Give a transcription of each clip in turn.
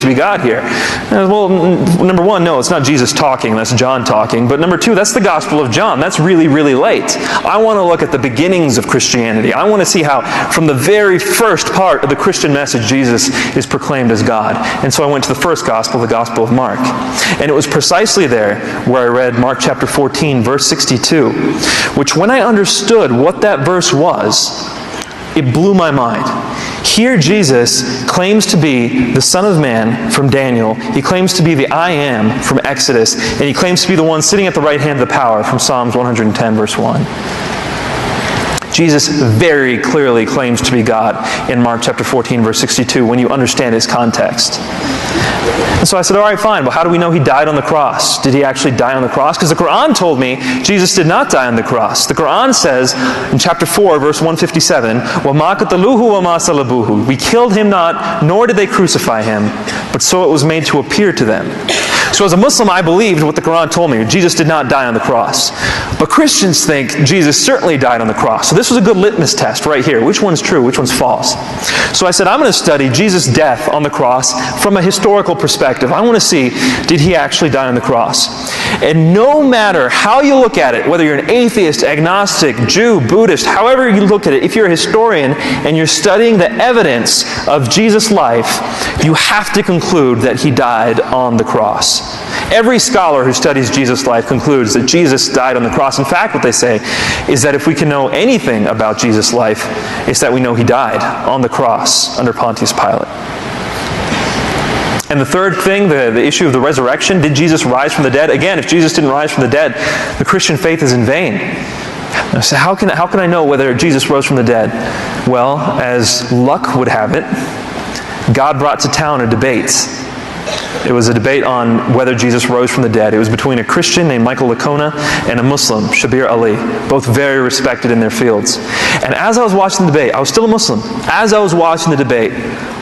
to be God here? Well, number one, no, it's not Jesus talking, that's John talking. But number two, that's the Gospel of John. That's really, really late. I want to look at the beginnings of Christianity. I want to see how, from the very first part of the Christian message, Jesus is proclaimed as God. And so I went to the first Gospel, the Gospel of Mark. And it was precisely there where I read Mark chapter 14, verse 62, which when I understood what that verse was, it blew my mind. Here Jesus claims to be the Son of Man from Daniel. He claims to be the I Am from Exodus. And he claims to be the one sitting at the right hand of the power from Psalms 110, verse 1. Jesus very clearly claims to be God in Mark chapter 14, verse 62, when you understand his context. And so I said, all right, fine. Well, how do we know he died on the cross? Did he actually die on the cross? Because the Quran told me Jesus did not die on the cross. The Quran says in chapter 4, verse 157, وَمَا قَتَلُوهُ وَمَا صَلَبُوهُ. We killed him not, nor did they crucify him, but so it was made to appear to them. So as a Muslim, I believed what the Quran told me. Jesus did not die on the cross. But Christians think Jesus certainly died on the cross. So this was a good litmus test right here. Which one's true? Which one's false? So I said, I'm going to study Jesus' death on the cross from a historical perspective. I want to see, did he actually die on the cross? And no matter how you look at it, whether you're an atheist, agnostic, Jew, Buddhist, however you look at it, if you're a historian and you're studying the evidence of Jesus' life, you have to conclude that he died on the cross. Every scholar who studies Jesus' life concludes that Jesus died on the cross. In fact, what they say is that if we can know anything about Jesus' life, it's that we know he died on the cross under Pontius Pilate. And the third thing, the issue of the resurrection, did Jesus rise from the dead? Again, if Jesus didn't rise from the dead, the Christian faith is in vain. So how can I know whether Jesus rose from the dead? Well, as luck would have it, God brought to town a debate. It was a debate on whether Jesus rose from the dead. It was between a Christian named Michael Licona and a Muslim, Shabir Ali, both very respected in their fields. And as I was watching the debate, I was still a Muslim. As I was watching the debate,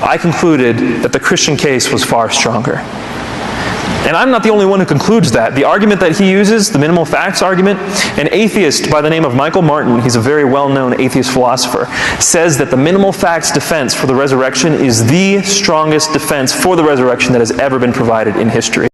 I concluded that the Christian case was far stronger. And I'm not the only one who concludes that. The argument that he uses, the minimal facts argument, an atheist by the name of Michael Martin, he's a very well-known atheist philosopher, says that the minimal facts defense for the resurrection is the strongest defense for the resurrection that has ever been provided in history.